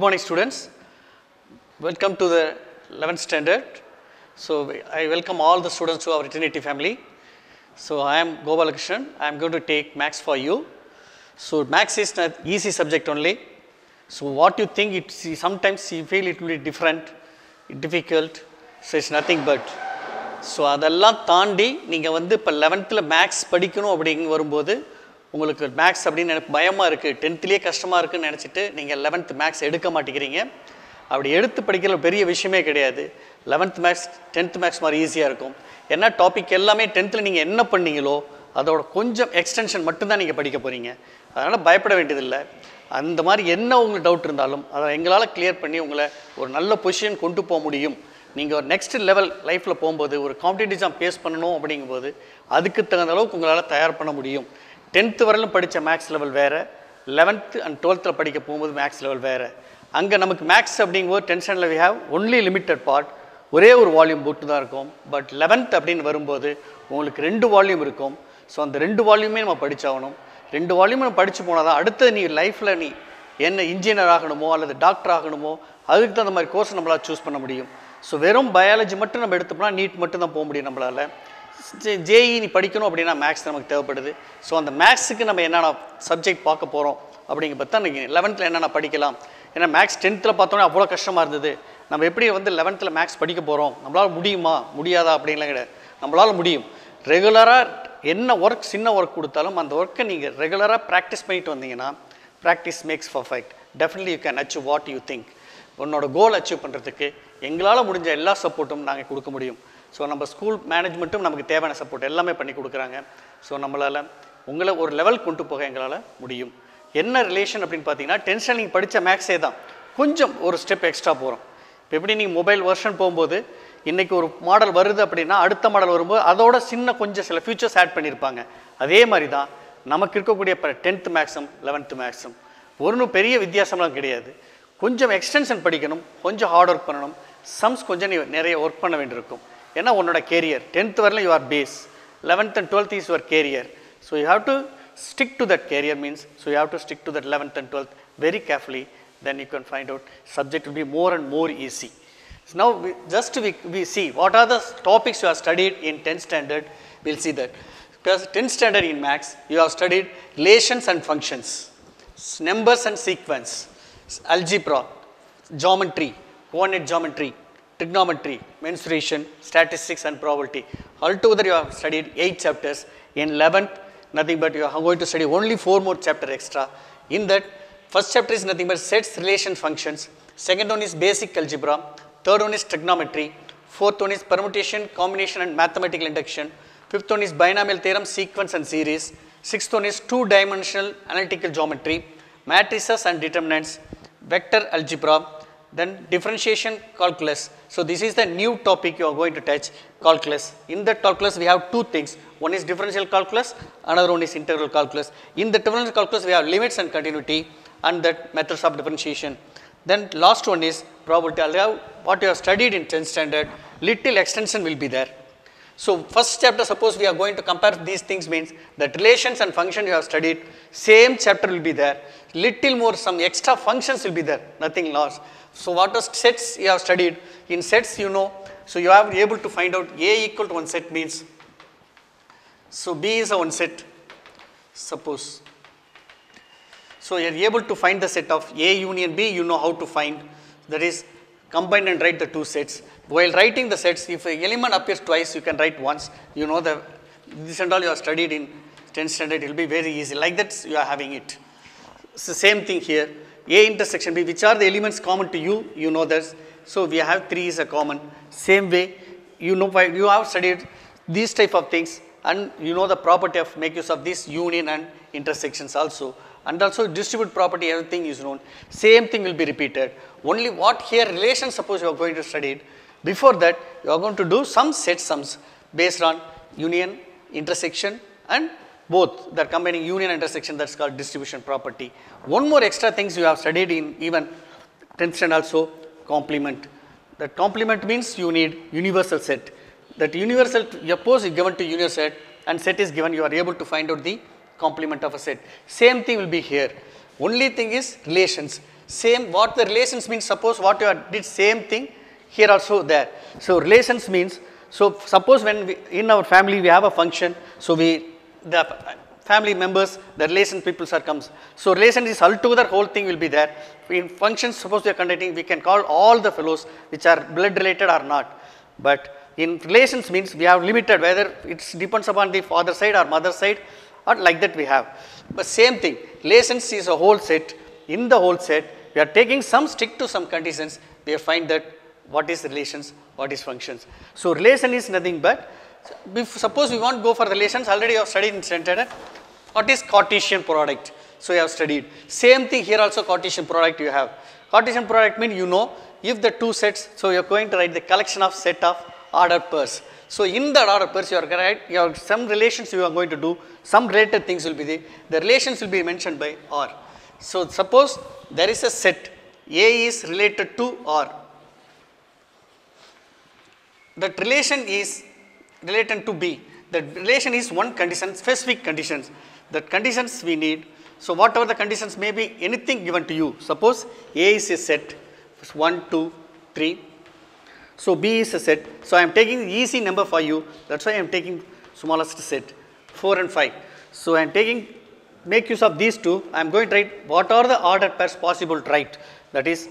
morning, students. Welcome to the 11th standard. So, I welcome all the students to our Trinity family. So, I am Gopalakrishnan. I am going to take Maths for you. So, Maths is an easy subject only. So, what you think, sometimes you feel it will be different, difficult. So, it's nothing but. So அதெல்லாம் தாண்டி நீங்கள் வந்து இப்போ 11th maths படிக்கணும் அப்படிங்க வரும்போது உங்களுக்கு maths அப்படின்னு எனக்கு பயமாக இருக்குது, 10th கஷ்டமாக இருக்குதுன்னு நினச்சிட்டு நீங்கள் 11th மேக்ஸ் எடுக்க மாட்டேங்கிறீங்க. அப்படி எடுத்து படிக்கிற பெரிய விஷயமே கிடையாது. 11th மேக்ஸ் 10th மேக்ஸ் மாதிரி ஈஸியாக இருக்கும். ஏன்னா டாபிக் எல்லாமே 10th நீங்கள் என்ன பண்ணீங்களோ அதோட கொஞ்சம் எக்ஸ்டென்ஷன் மட்டும்தான் நீங்கள் படிக்க போகிறீங்க. அதனால் பயப்பட வேண்டியதில்லை. அந்த மாதிரி என்ன உங்களுக்கு டவுட் இருந்தாலும் அதை எங்களால் கிளியர் பண்ணி உங்களை ஒரு நல்ல பொசிஷன் கொண்டு போக முடியும். நீங்கள் ஒரு நெக்ஸ்ட் லெவல் லைஃப்பில் போகும்போது ஒரு காம்படிட்டிவ் எக்ஸாம் ஃபேஸ் பண்ணணும் அப்படிங்கும்போது அதுக்கு தகுந்த அளவுக்கு உங்களால் தயார் பண்ண முடியும். 10th வரையிலும் படித்த மேக்ஸ் லெவல் வேறு, 11th அண்ட் 12th படிக்க போகும்போது மேக்ஸ் லெவல் வேறு. அங்கே நமக்கு மேக்ஸ் அப்படிங்கும்போது 10th ஸ்டாண்டர்டில் we have only limited part, ஒரே ஒரு வால்யூம் புக்கு தான் இருக்கும். பட் 11th அப்படின்னு வரும்போது உங்களுக்கு 2 வால்யூம் இருக்கும். ஸோ அந்த 2 வால்யூமே நம்ம படித்தாகணும். 2 வால்யூம் நம்ம படித்து போனால் தான் அடுத்து நீ லைஃப்பில் நீ என்ன இன்ஜினியர் ஆகணுமோ அல்லது டாக்டர் ஆகணுமோ அதுக்கு தகுந்த மாதிரி கோர்ஸ் நம்மளால் சூஸ் பண்ண முடியும். ஸோ வெறும் பயாலஜி மட்டும் நம்ம எடுத்தோம்னா நீட் மட்டும் தான் போக முடியும் நம்மளால். ஜேஇ நீ படிக்கணும் அப்படின்னா மேக்ஸ் நமக்கு தேவைப்படுது. ஸோ அந்த மேக்ஸுக்கு நம்ம என்னென்ன சப்ஜெக்ட் பார்க்க போகிறோம் அப்படிங்க பார்த்தா இன்றைக்கி 11th என்னென்ன படிக்கலாம். ஏன்னா மேக்ஸ் 10th பார்த்தோன்னா அவ்வளோ கஷ்டமாக இருந்தது. நம்ம எப்படி வந்து 11th மேக்ஸ் படிக்க போகிறோம், நம்மளால் முடியுமா முடியாதா அப்படின்லாம் கிடையாது. நம்மளால் முடியும். ரெகுலராக என்ன ஒர்க் சின்ன ஒர்க் கொடுத்தாலும் அந்த ஒர்க்கை நீங்கள் ரெகுலராக ப்ராக்டிஸ் பண்ணிட்டு வந்தீங்கன்னா practice makes perfect. Definitely you can achieve what you think. உன்னோட கோல் அச்சீவ் பண்ணுறதுக்கு எங்களால் முடிஞ்ச எல்லா சப்போர்ட்டும் நாங்கள் கொடுக்க முடியும். ஸோ நம்ம ஸ்கூல் மேனேஜ்மெண்ட்டும் நமக்கு தேவையான சப்போர்ட் எல்லாமே பண்ணி கொடுக்குறாங்க. ஸோ நம்மளால் உங்களை ஒரு லெவல் கொண்டு போக எங்களால் முடியும். என்ன ரிலேஷன் அப்படின்னு பார்த்தீங்கன்னா 10th ஸ்டாண்டர்ட் நீங்கள் படித்த மேக்ஸே தான் கொஞ்சம் ஒரு ஸ்டெப் எக்ஸ்ட்ரா போகிறோம். இப்போ எப்படி நீங்கள் மொபைல் வெர்ஷன் போகும்போது இன்றைக்கி ஒரு மாடல் வருது அப்படின்னா அடுத்த மாடல் வரும்போது அதோட சின்ன கொஞ்சம் சில ஃபியூச்சர்ஸ் ஆட் பண்ணியிருப்பாங்க. அதே மாதிரி தான் நமக்கு இருக்கக்கூடிய 10th மேக்ஸும் 11th மேக்ஸும் ஒன்றும் பெரிய வித்தியாசம்லாம் கிடையாது. கொஞ்சம் எக்ஸ்டென்ஷன் படிக்கணும், கொஞ்சம் ஹார்ட் ஒர்க் பண்ணணும், சம்ஸ் கொஞ்சம் நீ நிறைய ஒர்க் பண்ண வேண்டியிருக்கும். ஏன்னா உன்னோட கேரியர் 10th வரையிலும் you are base, 11th and 12th is your career. So you have to stick to that career means so you have to stick to that 11th and 12th very carefully. Then you can find out subject will be more and more easy. So now we see what are the topics you have studied in 10th standard. We'll see that. Because 10th standard in maths you have studied relations and functions, numbers and sequence, algebra, geometry, coordinate geometry, trigonometry, mensuration, statistics and probability. Altogether you have studied 8 chapters. In 11th nothing but you are going to study only 4 more chapter extra. In that first chapter is nothing but sets, relations, functions. Second one is basic algebra. Third one is trigonometry. Fourth one is permutation, combination and mathematical induction. Fifth one is binomial theorem, sequence and series. Sixth one is two-dimensional analytical geometry, matrices and determinants, vector algebra, then differentiation calculus. So this is the new topic you are going to touch, calculus. In that calculus we have 2 things. One is differential calculus, another one is integral calculus. In the differential calculus we have limits and continuity and that methods of differentiation. Then last one is probability. What you have studied in 10th standard, little extension will be there. So first chapter, suppose we are going to compare these things, means that relations and function you have studied, same chapter will be there. Little more some extra functions will be there, nothing lost. So what are sets you have studied? In sets you know, so you are able to find out A equal to one set means, so B is a one set, suppose. So you are able to find the set of A union B, you know how to find, that is combine and write the 2 sets. While writing the sets, if an element appears twice, you can write once. You know this and all you have studied in 10th standard, it will be very easy. Like that you are having it. It's the same thing here. A intersection B, which are the elements common to you, you know that. So we have 3 is a common. Same way, you know you have studied these type of things and you know the property of make use of this union and intersections also. And also distribute property, everything is known. Same thing will be repeated. Only what here relations, suppose you are going to study it. Before that, you are going to do some set sums based on union, intersection and both. They are combining union and intersection, that's called distribution property. One more extra things you have studied in even 10th standard also, complement. That complement means you need universal set. That universal, suppose is given to universal set and set is given, you are able to find out the complement of a set. Same thing will be here. Only thing is relations. Same what the relations means, suppose what you did same thing here also there. So relations means, so suppose when we, in our family we have a function, so the family members, the relation people are comes. So relation is altogether whole thing will be there. In functions suppose we are conducting, we can call all the fellows which are blood related or not. But in relations means we have limited whether it depends upon the father side or mother side or like that we have. But same thing, relations is a whole set. In the whole set, we are taking some stick to some conditions, we find that what is relations, what is functions. So relation is nothing but, suppose we want to go for relations, already you have studied in standard, what is Cartesian product? So you have studied. Same thing here also Cartesian product you have. Cartesian product means you know, if the two sets, so you are going to write the collection of set of ordered pairs. So in that ordered pairs you are going to write, you have some relations you are going to do, some related things will be there. The relations will be mentioned by R. So suppose there is a set, A is related to R. That relation is related to B. That relation is one condition, specific conditions. That conditions we need. So whatever the conditions may be, anything given to you. Suppose A is a set, 1, 2, 3. So B is a set. So I am taking easy number for you. That's why I am taking smallest set, 4 and 5. So I am taking, make use of these two. I am going to write what are the ordered pairs possible to write. That is,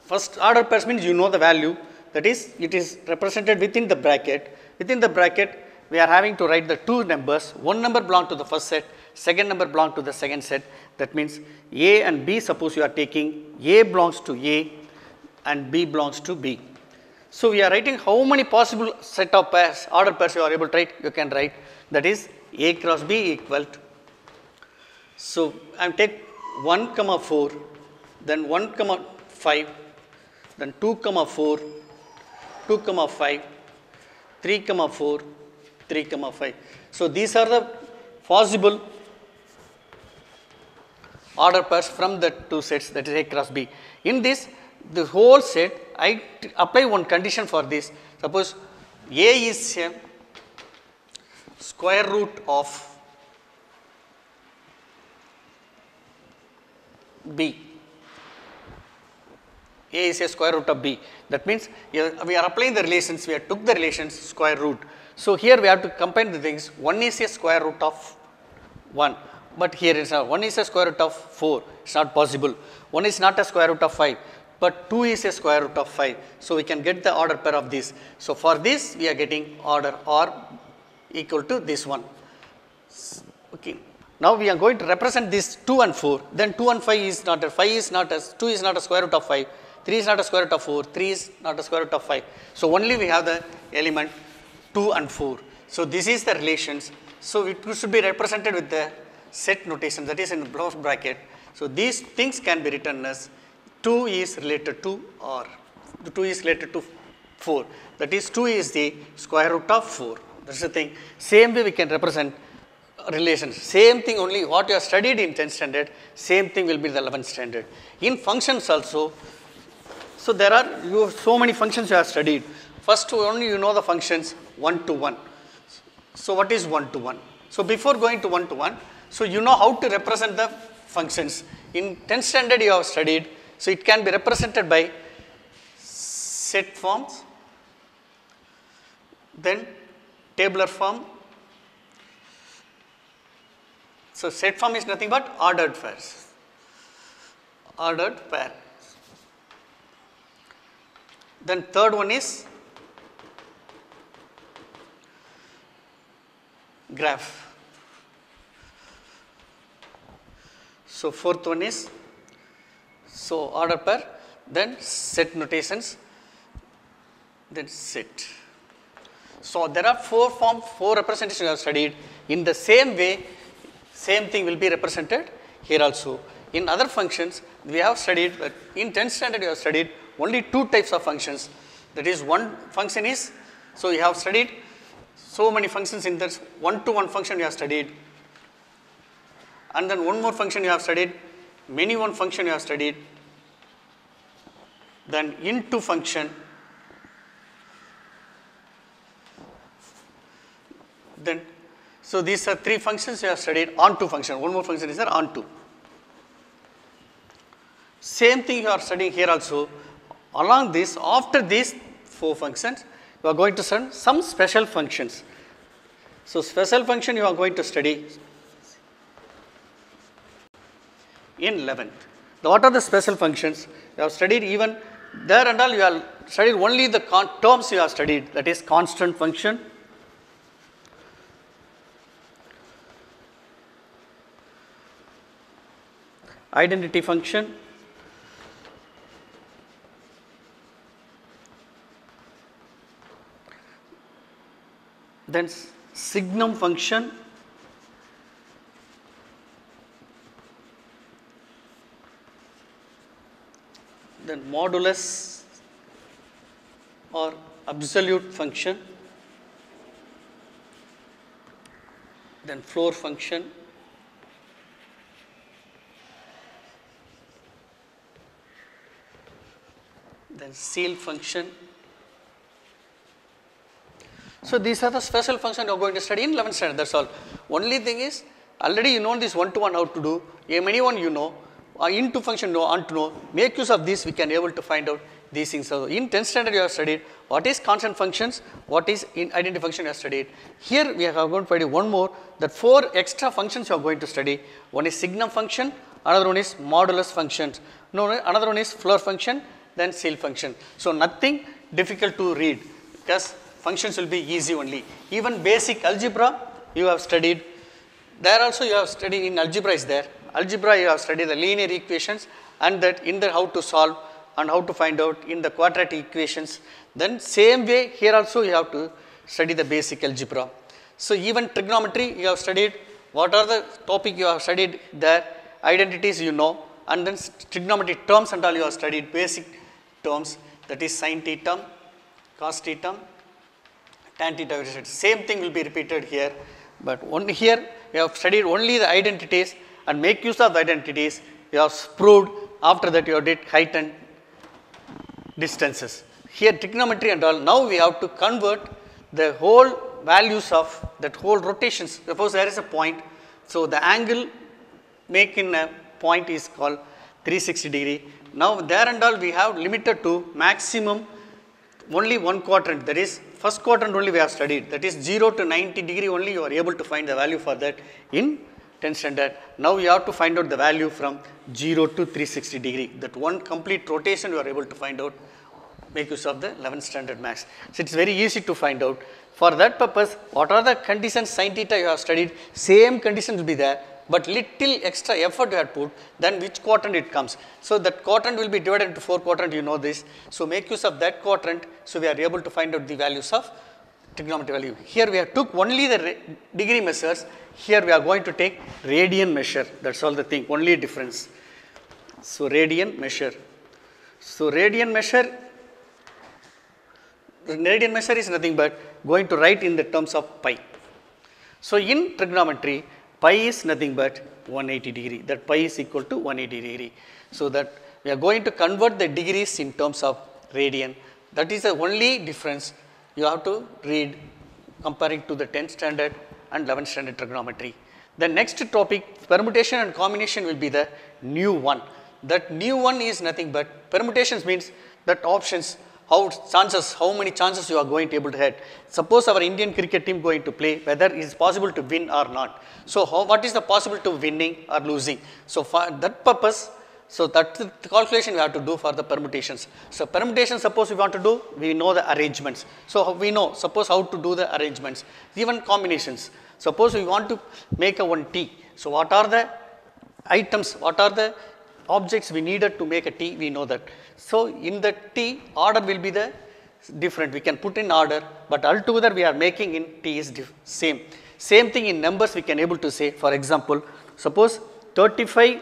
first ordered pairs means you know the value. That is, it is represented within the bracket. Within the bracket, we are having to write the two numbers. One number belongs to the first set, second number belongs to the second set. That means A and B, suppose you are taking A belongs to A and B belongs to B. So we are writing how many possible set of pairs, ordered pairs you are able to write, you can write. That is A cross B equal to. So I am take 1, 4, then 1, 5, then 2, 4, 2, 5, 3, 4, 3, 5. So these are the possible order pairs from the two sets, that is A cross B. In this, the whole set, I apply one condition for this. Suppose A is a square root of B. A is a square root of B. That means we are applying the relations, we have took the relations square root. So here we have to combine the things. 1 is a square root of 1, but here is 1 is a square root of 4. It's not possible. 1 is not a square root of 5, but 2 is a square root of 5. So we can get the order pair of this. So for this we are getting order R equal to this one. Okay. Now we are going to represent this 2 and 4. Then 2 and 5 is not a 5 is not a 2 is not a square root of 5. 3 is not a square root of 4, 3 is not a square root of 5. So only we have the element 2 and 4. So this is the relations. So it should be represented with the set notation, that is in the closed bracket. So these things can be written as 2 is related to R, 2 is related to 4. That is 2 is the square root of 4. That's the thing. Same way we can represent relations. Same thing, only what you have studied in 10th standard, same thing will be the 11th standard. In functions also, so there are so many functions you have studied. First only you know the functions 1 to 1. So what is 1 to 1? So before going to 1 to 1, so you know how to represent the functions. In 10th standard you have studied, so it can be represented by set forms, then tabular form. So set form is nothing but ordered pairs. Ordered pair. Then third one is graph. So fourth one is so order pair, then set notations, then set. So there are four representations you have studied. In the same way, same thing will be represented here also. In other functions, we have studied, but in 10th standard you have studied only two types of functions. That is, one function is, so you have studied so many functions in this 1 to 1 function you have studied. And then one more function you have studied, many one function you have studied. Then into function. Then, so these are three functions you have studied. Onto function, one more function is there, onto. Same thing you are studying here also. Along this, after these 4 functions, you are going to study some special functions. So, special function you are going to study in 11th. What are the special functions? You have studied even there and all, you have studied only the terms you have studied, that is constant function, identity function, then signum function, then modulus or absolute function, then floor function, then seal function. So, these are the special functions you are going to study in 11th standard, that is all. Only thing is, already you know this one-to-one how to do, anyone you know, into function know, on to know, make use of this, we can able to find out these things. So, in 10th standard you have studied what is constant functions, what is in identity function you have studied. Here we are going to study one more, that 4 extra functions you are going to study. One is signum function, another one is modulus functions, another one is floor function, then seal function. So, nothing difficult to read because functions will be easy only. Even basic algebra you have studied. There also you have studied in algebra is there. Algebra you have studied the linear equations and that in the how to solve and how to find out in the quadratic equations. Then same way here also you have to study the basic algebra. So, even trigonometry you have studied, what are the topic you have studied there, identities you know, and then trigonometry terms and all you have studied, basic terms, that is sin theta, cos theta, tan theta, same thing will be repeated here, but only here you have studied only the identities and make use of the identities you have proved. After that you have did height and distances. Here trigonometry and all, now we have to convert the whole values of that whole rotations. Suppose there is a point, so the angle making a point is called 360 degree. Now there and all we have limited to maximum only one quadrant, that is first quadrant only we have studied, that is 0 to 90 degree only you are able to find the value for that in 10th standard. Now we have to find out the value from 0 to 360 degree, that one complete rotation you are able to find out, make use of the 11th standard maths. So, it is very easy to find out. For that purpose, what are the conditions sin theta you have studied, same conditions will be there, but little extra effort you have put, then which quadrant it comes. So, that quadrant will be divided into 4 quadrants, you know this. So, make use of that quadrant, so we are able to find out the values of trigonometry value. Here we have took only the degree measures, here we are going to take radian measure, that is all the thing, only difference. So, radian measure. So, radian measure is nothing but going to write in the terms of pi. So, in trigonometry, pi is nothing but 180 degree, that pi is equal to 180 degree. So, that we are going to convert the degrees in terms of radian, that is the only difference you have to read comparing to the 10th standard and 11th standard trigonometry. The next topic, permutation and combination, will be the new one. That new one is nothing but permutations means that options, how many chances you are going to able to get. Suppose our Indian cricket team going to play, whether it is possible to win or not. So, what is the possibility of winning or losing? So, for that purpose, so that's the calculation we have to do for the permutations. So, permutation suppose we want to do, we know the arrangements. So, we know suppose how to do the arrangements, even combinations. Suppose we want to make a one T. So, what are the items, what are the objects we needed to make a T, we know that. So, in the T, order will be the different, we can put in order, but altogether we are making in T is same. Same thing in numbers we can able to say, for example, suppose 35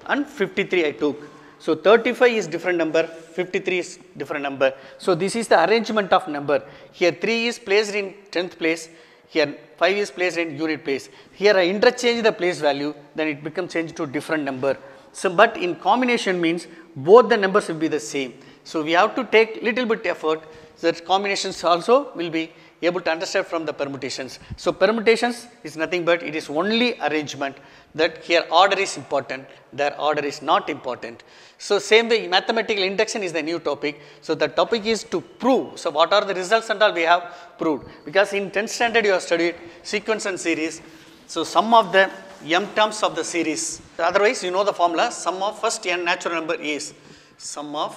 and 53 I took. So, 35 is different number, 53 is different number. So, this is the arrangement of number. Here 3 is placed in 10th place, here 5 is placed in unit place. Here I interchange the place value, then it becomes changed to different number. So, but in combination means both the numbers will be the same. So, we have to take little bit effort, so that combinations also will be able to understand from the permutations. So, permutations is nothing but it is only arrangement, that here order is important, there order is not important. So, same way mathematical induction is the new topic. So, the topic is to prove. So, what are the results and all we have proved, because in 10th standard you have studied sequence and series. So, sum of the m terms of the series, otherwise you know the formula, sum of first n natural number is sum of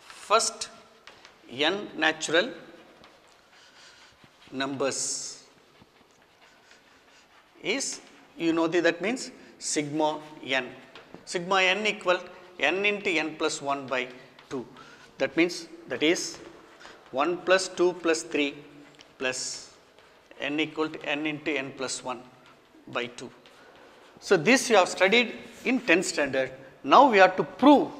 first n natural numbers is, you know that means sigma n. Sigma n equal n into n plus 1 by 2. That means that is 1 plus 2 plus 3 plus n equal to n into n plus 1 by 2. So, this you have studied in 10th standard. Now, we have to prove,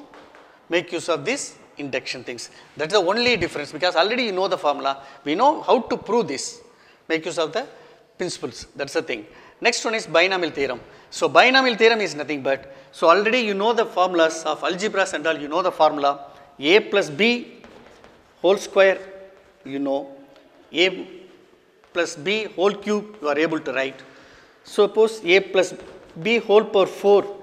make use of this induction things. That is the only difference, because already you know the formula. We know how to prove this, make use of the principles. That is the thing. Next one is binomial theorem. So, binomial theorem is nothing but, so already you know the formulas of algebras and all, you know the formula a plus b whole square, you know, a plus b whole cube you are able to write. Suppose a plus b whole power 4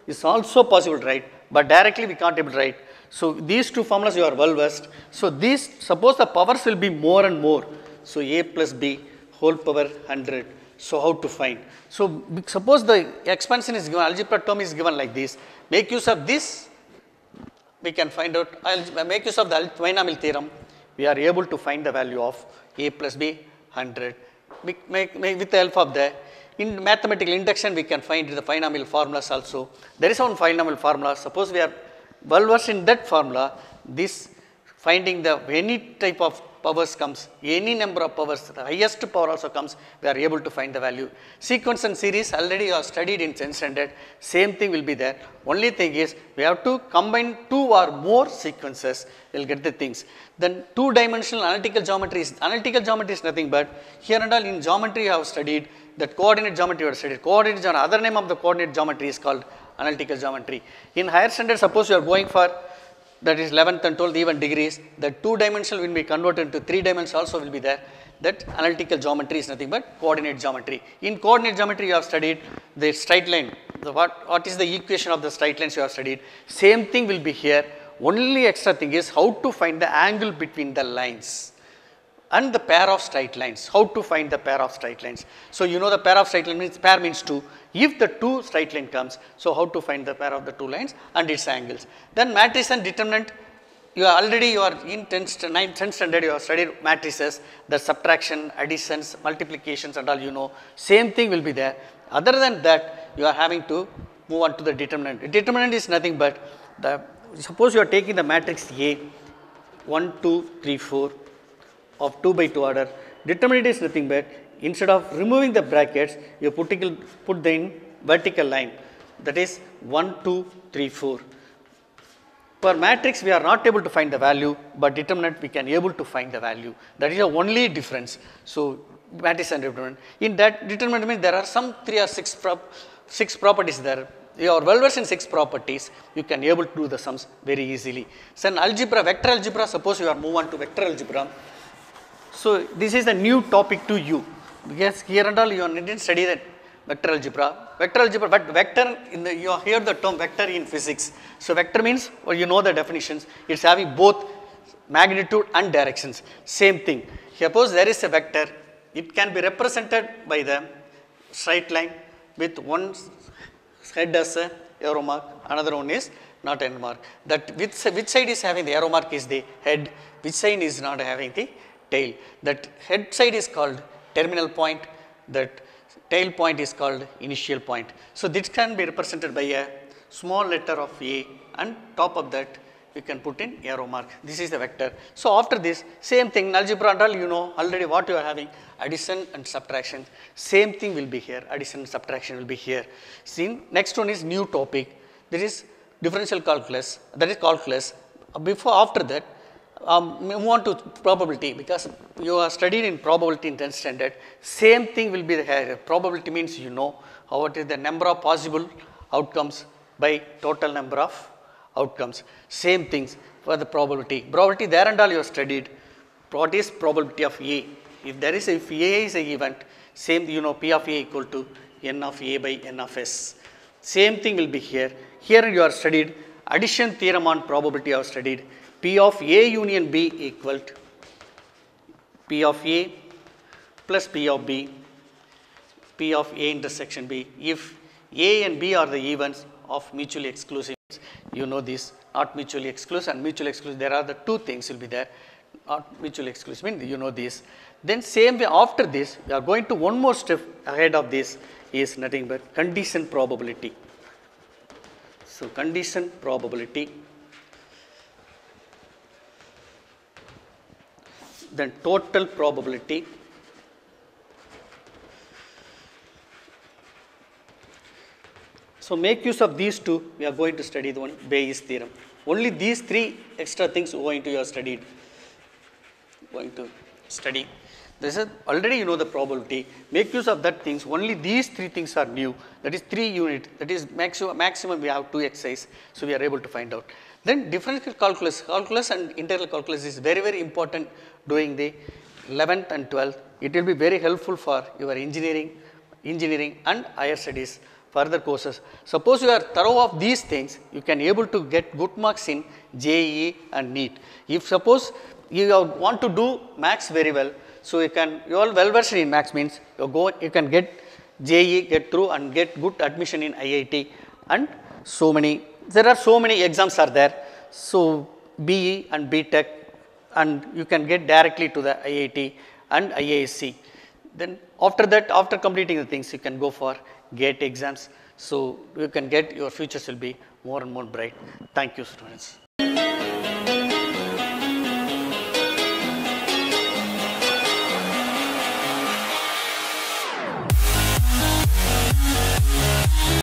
is also possible to write, but directly we can't able to write. So, these two formulas you are well versed. So, these suppose the powers will be more and more. So, a plus b whole power 100. So, how to find? So, suppose the expansion is given, algebra term is given like this, make use of this, we can find out, make use of the binomial theorem, we are able to find the value of a plus b 100. Make with the help of the in mathematical induction we can find the binomial formulas also. There is one binomial formula. Suppose we are well versed in that formula, this finding the any type of powers comes, any number of powers, the highest power also comes, we are able to find the value. Sequence and series already you have studied in 10th standard, same thing will be there. Only thing is we have to combine two or more sequences, we will get the things. Then two dimensional analytical geometry is nothing but, here and all in geometry you have studied, that coordinate geometry you have studied. Coordinate geometry, other name of the coordinate geometry is called analytical geometry. In higher standard, suppose you are going for, that is 11th and 12th even degrees, the 2 dimensional will be converted to 3 dimensional also will be there. That analytical geometry is nothing but coordinate geometry. In coordinate geometry you have studied the straight line, what is the equation of the straight lines you have studied, same thing will be here. Only extra thing is how to find the angle between the lines and the pair of straight lines. How to find the pair of straight lines? So, you know the pair of straight lines means, pair means 2. If the 2 straight line comes, so how to find the pair of the 2 lines and its angles. Then matrix and determinant, you are in 10th standard you have studied matrices, the subtraction, additions, multiplications and all you know, same thing will be there. Other than that, you are having to move on to the determinant. Determinant is nothing but, suppose you are taking the matrix A, 1, 2, 3, 4 of 2 by 2 order, determinant is nothing but, instead of removing the brackets, you put the in vertical line, that is 1, 2, 3, 4. For matrix we are not able to find the value, but determinant we can able to find the value. That is the only difference. So, matrix and determinant. In that determinant means there are some 3 or 6 properties there. You are well versed in 6 properties, you can able to do the sums very easily. So, in algebra, vector algebra, suppose you are move on to vector algebra. So, this is a new topic to you, because here and all you didn't study that vector algebra, but vector you hear the term vector in physics. So, vector means, well, you know the definitions, it is having both magnitude and directions, same thing. Suppose there is a vector, it can be represented by the straight line with one head as a arrow mark, another one is not end mark. That which side is having the arrow mark is the head, which side is not having the tail. That head side is called terminal point, that tail point is called initial point. So, this can be represented by a small letter of A, and top of that you can put in arrow mark. This is the vector. So, after this same thing in algebra and all you know already what you are having, addition and subtraction, same thing will be here, addition and subtraction will be here. See, next one is new topic, this is differential calculus, that is calculus. After that move on to probability, because you are studied in probability in 10th standard, same thing will be here. Probability means you know how it is the number of possible outcomes by total number of outcomes, same things for the probability. Probability there and all you have studied, what is probability of A? If there is, if A is a event, same, you know, P of A equal to N of A by N of S. Same thing will be here. Here you are studied addition theorem on probability, you have studied P of A union B equal to P of A plus P of B, P of A intersection B. If A and B are the events of mutually exclusive, you know this, not mutually exclusive and mutually exclusive, there are the two things will be there, not mutually exclusive, mean you know this. Then same way after this, we are going to one more step ahead of this is nothing but condition probability. So, condition probability, then total probability, so make use of these two, we are going to study the one Bayes theorem. Only these three extra things going to you have studied, going to study. This is already you know the probability, make use of that things, only these three things are new, that is 3 unit, that is maximum we have 2 exercise, so we are able to find out. Then differential calculus and integral calculus is very, very important during the 11th and 12th. It will be very helpful for your engineering and higher studies, further courses. Suppose you are thorough of these things, you can able to get good marks in JEE and NEET. If suppose you want to do maths very well, so you are well versed in maths, means you can get JEE, get through and get good admission in IIT, and so many, there are so many exams are there. So BE and BTech, and you can get directly to the IIT and IISc. Then after that, after completing the things, you can go for GATE exams. So you can get, your futures will be more and more bright. Thank you, students.